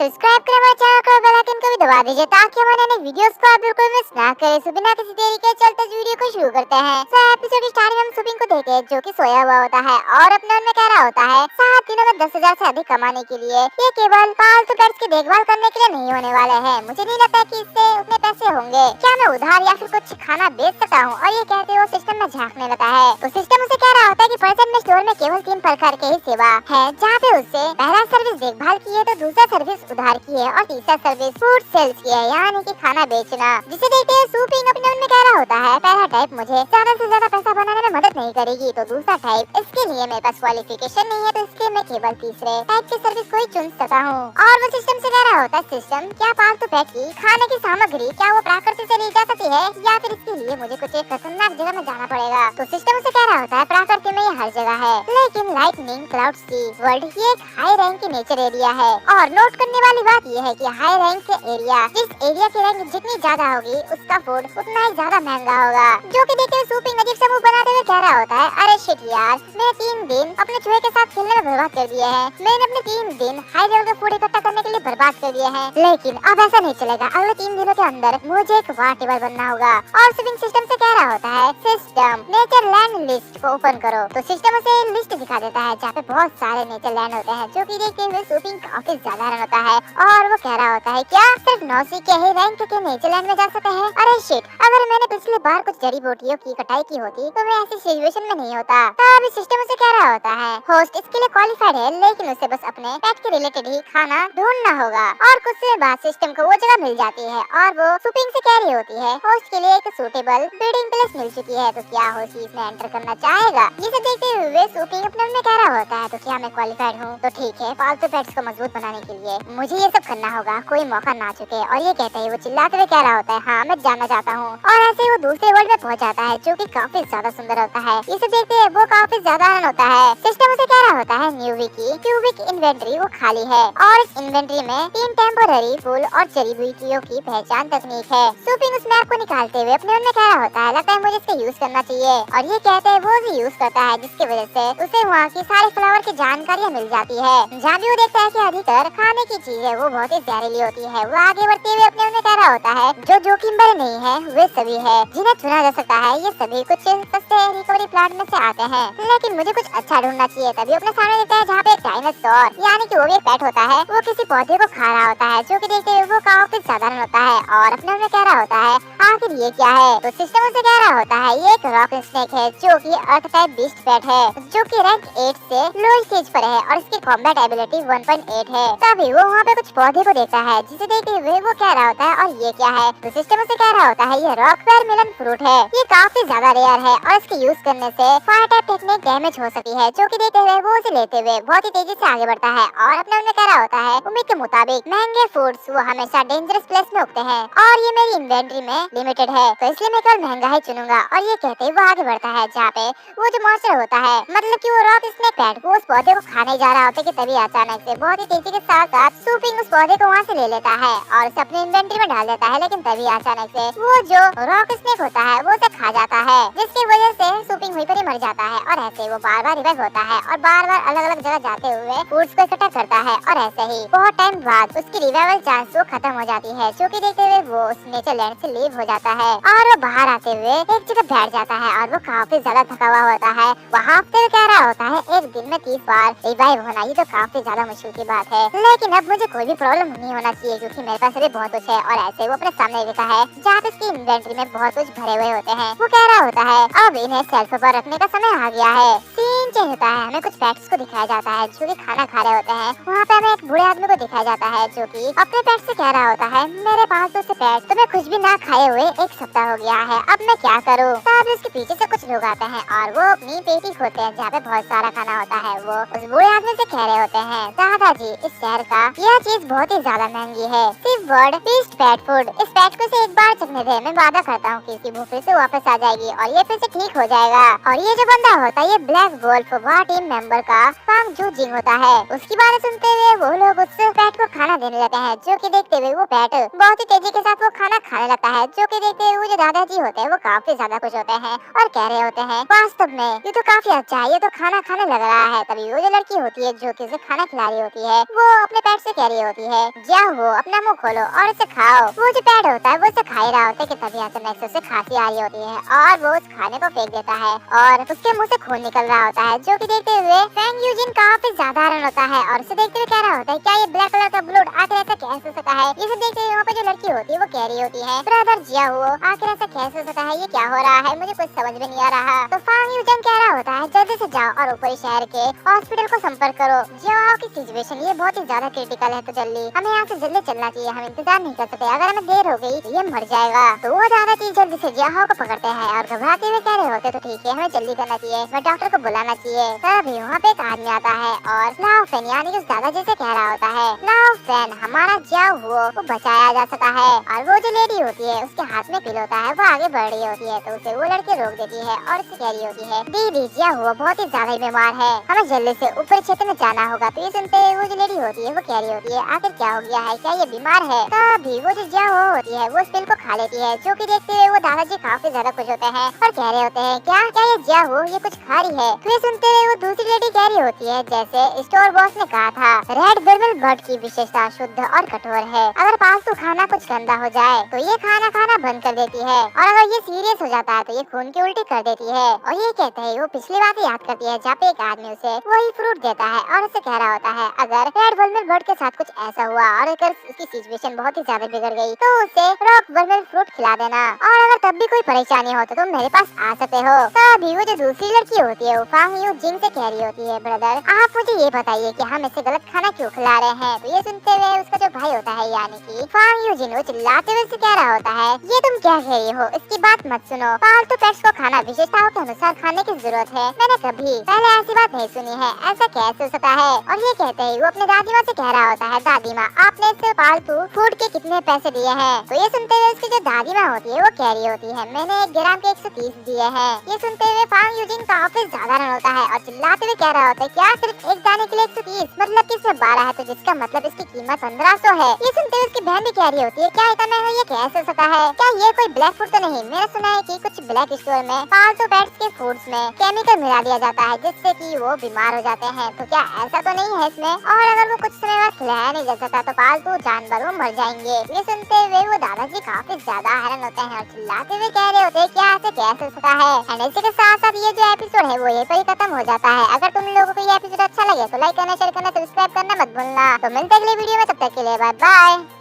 Subscribe करें हमारे channel को, बेल आइकन को भी दबा दीजिए ताकि हमारे नए वीडियोस को आप बिल्कुल मिस ना करें। सो बिना किसी देरी के चलते इस वीडियो को शुरू करते हैं। सो एपिसोड स्टार्टिंग हम सुपिंग को देखे जो कि सोया हुआ होता है और अपने मन में कह रहा होता है 7 दिनों में 10,000 से अधिक कमाने के लिए। ये केवल पालतू पेट्स की देखभाल करने के लिए नहीं होने वाले हैं। मुझे नहीं लगता कि इससे उतने पैसे होंगे। क्या मैं उधार या फिर कुछ खाना बेच सकता हूँ? और ये कहते हुए सिस्टम में झांकने लगा है। तो सिस्टम उसे कह रहा होता है कि पर्सन में स्टोर में केवल 3 प्रकार के ही सेवा है, जहाँ पे उससे पहला सर्विस देखभाल की है, तो दूसरा सर्विस उधार की है और तीसरा सर्विस फूड सेल्स की है, यानी कि खाना बेचना। जिसे देखते हुए सुपिंग अपने मन में कह रहा होता है पहला टाइप मुझे ज्यादा से ज्यादा पैसा बनाने में मदद नहीं करेगी, तो दूसरा टाइप इसके लिए मेरे पास क्वालिफिकेशन नहीं है, तो इसके मैं केवल तीसरे टाइप की सर्विस को ही चुन सकता हूँ। और वो सिस्टम से कह रहा होता है सिस्टम क्या पालतू पेट की खाने की सामग्री क्या वो प्रकृति से ली जा सकती है या फिर इसके लिए मुझे कुछ एक खतरनाक जगह में जाना पड़ेगा? तो सिस्टम से कह रहा होता है प्रकृति में ये हर जगह है, लेकिन लाइटनिंग क्लाउड्स की वर्ल्ड ये एक हाई रैंक की नेचर एरिया है। और नोट करने वाली बात ये है कि हाई रैंक के एरिया, जिस एरिया की रैंक जितनी ज्यादा होगी उसका फूड उतना ही ज्यादा महंगा होगा। जो कि देखते हुए सुपिंग अजीब सा मुंह बनाते हुए कह रहा होता है अरे शिट यार, मैंने 3 दिन अपने चूहे के साथ खेलने में बर्बाद कर दिए हैं। मैंने अपने 3 दिन हाई लेवल का फूड इकट्ठा करने के लिए बर्बाद कर दिए हैं, लेकिन अब ऐसा नहीं चलेगा। अगले 3 दिनों के अंदर मुझे एक वार टेबल बनना होगा। और सुपिंग सिस्टम से कह रहा होता है सिस्टम नेचर लैंड लिस्ट को ओपन करो। तो सिस्टम उसे लिस्ट दिखा देता है जहाँ पे बहुत सारे नेचर लैंड होते हैं, जो कि देखते हुए सुपिंग काफी ज्यादा हैरान होता है। और वो कह रहा होता है क्या सिर्फ 9 के ही रैंक के नेचर लैंड में जा सकते हैं? अरे शिट, अगर मैंने पिछली बार कुछ जड़ी बूटियों की कटाई की होती तो मैं ऐसी सिचुएशन में नहीं होता। तब सिस्टम उसे कह रहा होता है होस्ट इसके लिए क्वालिफाइड है, लेकिन उसे बस अपने पेट के रिलेटेड ही खाना ढूंढना होगा। और कुछ समय बाद सिस्टम को वो जगह मिल जाती है और वो सुपिंग से कह रही होती है होस्ट के लिए एक सूटेबल ब्रीडिंग प्लेस मिल चुकी है, तो क्या होस्ट इसमें एंटर करना चाहेगा? जिसे देखते हुए सुपिंग अपने मन में कह रहा होता है तो क्या मैं क्वालिफाइड हूँ? तो ठीक है, पालतू पेट्स को मजबूत बनाने के लिए मुझे ये सब करना होगा, कोई मौका ना चुके। और ये कहते ही वो चिल्लाते हुए कह रहा होता है हाँ मैं जानना चाहता हूँ। और ऐसे ही वो दूसरे वर्ल्ड में पहुंच जाता है जो कि काफी ज्यादा सुंदर होता है। इसे देखते ही वो काफी ज्यादा आनंद होता है। सिस्टम उसे कह रहा होता है न्यूवी की क्यूबिक इन्वेंटरी वो खाली है और इस इन्वेंटरी में 3 टेम्पोररी फूल और जड़ी बूटियों की पहचान तकनीक है। सुपिंग उस मैप को निकालते हुए अपने मन में कह रहा होता है लगता है मुझे इसका यूज करना चाहिए। और ये कहते हैं वो उसे यूज करता है, जिसकी वजह से उसे वहाँ की सारे फ्लावर की जानकारियाँ मिल जाती है। जहाँ भी वो देखता है कि अधिकतर खाने की चीजें वो बहुत ही जहरीली होती है। वो आगे बढ़ते हुए अपने उन्हें कह रहा होता है जो जोखिम भरे नहीं है वे सभी है जिन्हें चुना जा सकता है। ये सभी कुछ सस्ते रिकवरी प्लांट में से आते हैं, लेकिन मुझे कुछ अच्छा ढूंढना चाहिए। तभी अपने सामने देखता है जहाँ पे एक डायनासोर यानी कि वो भी एक पेट होता है, वो किसी पौधे को खा रहा होता है, जो कि देखते हुए वो काफी साधारण होता है। और अपने उन्हें कह रहा होता है आखिर ये क्या है? तो सिस्टम उसे कह रहा होता है ये एक रॉक स्नेक है जो कि अर्थ टाइप बीस्ट पेट है, जो कि रैंक 8 से लो स्टेज पर है और इसकी कॉम्बैट एबिलिटी 1.8 है। तभी वो वहाँ पे कुछ पौधे को देखता है, जिसे देखते हुए वो कह रहा होता है और ये क्या है? तो सिस्टम उसे कह रहा होता है ये रॉक वाटरमेलन फ्रूट है, ये काफी ज्यादा रेयर है और इसके यूज करने से फायर टाइप टेक्निक डैमेज हो सकती है। जो कि देखते हुए वो उसे लेते हुए बहुत ही तेजी से आगे बढ़ता है और अपने उन्हें कह रहा होता है उम्मीद के मुताबिक महंगे फूड्स वो हमेशा डेंजरस प्लेस में उगते हैं और ये मेरी इन्वेंटरी में लिमिटेड है, तो इसलिए मैं केवल महंगा ही चुनूंगा। और ये कहते ही वो आगे बढ़ता है जहाँ पे वो जो मॉन्स्टर होता है, मतलब कि वो रॉक स्नेक पेट, वो उस पौधे को खाने जा रहा होता है कि तभी अचानक से बहुत ही तेजी के साथ साथ सुपिंग उस पौधे को वहाँ से ले लेता है और उसे अपनी इन्वेंटरी में डाल देता है। लेकिन तभी अचानक से वो जो रॉक स्नेक होता है वो उसे खा जाता है, जिसकी वजह से सुपिंग वहीं पर ही मर जाता है। और ऐसे वो बार बार रिवाइव होता है और बार बार अलग अलग जगह जाते हुए फूड्स को इकट्ठा करता है। और ऐसे ही बहुत टाइम बाद उसकी रिवाइवल चांस वो खत्म हो जाती है, जो कि देखते हुए वो उस नेचर लैंड से लीव हो जाता है और वो बाहर आते हुए एक जगह बैठ जाता है और वो काफी ज्यादा थका हुआ होता है। वहाँ हफ्ते में कह रहा होता है एक दिन में 30 बार रिवाइव होना ये तो काफी ज्यादा मुश्किल की बात है, लेकिन अब मुझे कोई भी प्रॉब्लम नहीं होना चाहिए क्योंकि मेरे पास अभी बहुत कुछ है। और ऐसे वो अपने सामने देखा है जहाँ पे इसकी इन्वेंटरी में बहुत कुछ भरे हुए होते हैं। वो कह रहा होता है अब इन्हें सेल्फ पर रखने का समय आ गया है। सीन चेंज होता है, हमें कुछ पेट्स को दिखाया जाता है जो कि खाना खा रहे होते हैं। वहाँ पे हमें एक बूढ़े आदमी को दिखाया जाता है जो कि अपने पेट से कह रहा होता है मेरे पास तो पेट तुम्हें कुछ भी ना खाए हुए 1 सप्ताह हो गया है, अब मैं क्या करूँ? तब उसके पीछे से कुछ लोग आते हैं और वो अपनी पेटी खोलते हैं जहाँ पे बहुत सारा खाना होता है। वो उस बूढ़े आदमी से कह रहे होते हैं दादाजी इस शहर का यह चीज बहुत ही ज्यादा महंगी है, सिर्फ वर्ड बीस्ट पेट फूड। इस पेट को से एक बार चखने दे, मैं वादा करता हूँ कि इसकी भूख फिर से वापस आ जाएगी और ये फिर से ठीक हो जाएगा। और ये जो बंदा होता है ये ब्लैक गोल्ड वुल्फ वार टीम मेंबर का फांग जू जिंग होता है। उसकी बातें सुनते हुए वो लोग उस पेट को खाना देने लगते हैं, जो कि देखते हुए वो पेट बहुत ही तेजी के साथ वो खाना खाने लगता है, जो कि देखते हुए जो दादाजी होते हैं वो काफी ज्यादा खुश होते हैं और कह रहे होते हैं, वास्तव में ये तो काफी अच्छा है, ये तो खाना खाने लग रहा है। तभी वो जो लड़की होती है जो कि उसे खाना खिला रही होती है, वो अपने पेट से कह रही होती है, जाओ अपना मुंह खोलो और इसे खाओ। वो जो पेट होता है वो इसे खा ही रहा होता है कि तभी अचानक से उसे खांसी आ रही होती है और वो उस खाने को फेंक देता है और उसके मुंह से खून निकल रहा होता है, जो कि देखते हुए फैंग यूजिन काफी ज्यादा हैरान होता है और उसे देखते हुए कह रहा होता है, क्या ये ब्लैक कलर का ब्लड आखिर ऐसा कैसे हो सकता है। इसे देखते हुए वहाँ पे जो लड़की होती है वो कह रही होती है, ब्रदर जिया हुआ आखिर ऐसा कैसे हो सकता है, ये क्या हो रहा है, मुझे कुछ समझ में नहीं आ रहा। तो फैंग यूजिन कह रहा होता है, जल्दी से जाओ और ऊपरी शहर के हॉस्पिटल को संपर्क करो। जिया की सिचुएशन ये बहुत ही ज्यादा क्रिटिकल है, तो जल्दी हमें यहाँ से जल्दी चलना चाहिए, हम इंतजार नहीं कर सकते, अगर हमें देर हो गई तो ये मर जाएगा। तो वो दादाजी जल्दी से जिया को पकड़ते हैं और घबराते हुए कह रहे होते, तो ठीक है हमें जल्दी करना चाहिए, मैं डॉक्टर को बुलाना चाहिए। तभी वहाँ पे एक आदमी आता है और लाओ फैन यानी कि उस दादाजी से कह रहा होता है, लाओ फैन हमारा जिया हुआ वो बचाया जा सकता है। और वो जो लेडी होती है उसके हाथ में पिल होता है, वो आगे बढ़ रही होती है तो उसे वो लड़की रोक देती है और उसे कह रही होती है, दीदी जिया हुआ बहुत ही ज्यादा बीमार है, हमें जल्दी से ऊपरी क्षेत्र में जाना होगा। तो ये सुनते वो जो लेडी होती है वो कह रही होती है, आखिर क्या हो गया है, क्या ये बीमार है। तभी वो जो जिया हुआ होती है वो उस पिल को खा लेती है, जो कि देखते हुए वो दादाजी काफी ज्यादा खुश होते हैं और कह रहे होते हैं, क्या क्या ये जिया हुआ ये कुछ खा रही है। तो ये सुनते हुए वो दूसरी लेडी कह रही होती है, जैसे स्टोर बॉस ने कहा था, रेड बेबल बर्ड की विशेषता शुद्ध और कठोर है, अगर पालतू खाना कुछ गंदा हो जाए तो ये खाना खाना बंद कर देती है और अगर ये सीरियस हो जाता है तो ये खून की उल्टी कर देती है। और ये कहते हैं वो पिछली बात याद करती है जहाँ पे एक आदमी उसे वही फ्रूट देता है और उसे कह रहा होता है, अगर रेड वर्मल बर्ड के साथ कुछ ऐसा हुआ और अगर उसकी सिचुएशन बहुत ही ज्यादा बिगड़ गई तो उसे रॉक वर्मल फ्रूट खिला देना, और अगर तब भी कोई परेशानी हो तो तुम मेरे पास आ सकते हो। तभी वो जो दूसरी लड़की होती है वो फांग यू जिंग से कह रही होती है, ब्रदर आप मुझे ये बताइए कि हम इसे गलत खाना क्यों खिला रहे हैं। तो ये सुनते हुए उसका जो भाई होता है यानी कि फांग यू जिन वो चिल्लाते हुए कह रहा होता है, ये तुम क्या कह रही हो, इसकी बात मत सुनो, पालतू पेट्स को खाना विशेषताओं के अनुसार खाने की जरूरत है, मैंने कभी पहले ऐसी बात नहीं सुनी है, ऐसा कैसे हो सकता है। और ये कहते ही वो अपने दादी माँ से कह रहा होता है, दादी माँ आपने इस पालतू फूड के कितने पैसे दिए हैं। तो ये सुनते हुए उसकी जो दादी माँ होती है वो कह रही होती है, मैंने 1 ग्राम के 130 दिए हैं। ये सुनते हुए फांग यूजिन काफी ज्यादा रन होता है और चिल्लाते हुए कह रहा होता है, क्या सिर्फ एक दाने के लिए 130, मतलब कि इसमें 12 है, तो जिसका मतलब इसकी कीमत 1500 है। ये सुनते हुए उसकी बहन भी कह रही होती है, क्या इतना महंगा ये कैसे हो सकता है, क्या ये कोई ब्लैक फूड तो नहीं, मैंने सुना है कि कुछ ब्लैक स्टोर में पालतू पेट्स के फूड्स में केमिकल मिला दिया जाता है जिससे कि वो बीमार हो जाते हैं, तो क्या ऐसा तो नहीं है इसमें, और अगर वो कुछ समय बाद खिलाया नहीं जा सकता तो पालतू जानवर वो मर जाएंगे। ये सुनते हुए वो दादाजी काफी ज्यादा हैरान होते हैं और चिल्लाते हुए कह रहे होते हैं, क्या ऐसे कैसे हो सकता है। एंड इसी के साथ साथ ये जो एपिसोड है वो यहीं पर ही खत्म हो जाता है। अगर तुम लोगों को ये एपिसोड अच्छा लगे तो लाइक करना, शेयर करना, सब्सक्राइब करना मत भूलना। तो मिलते हैं अगले वीडियो में, तब तक के लिए बाय बाय।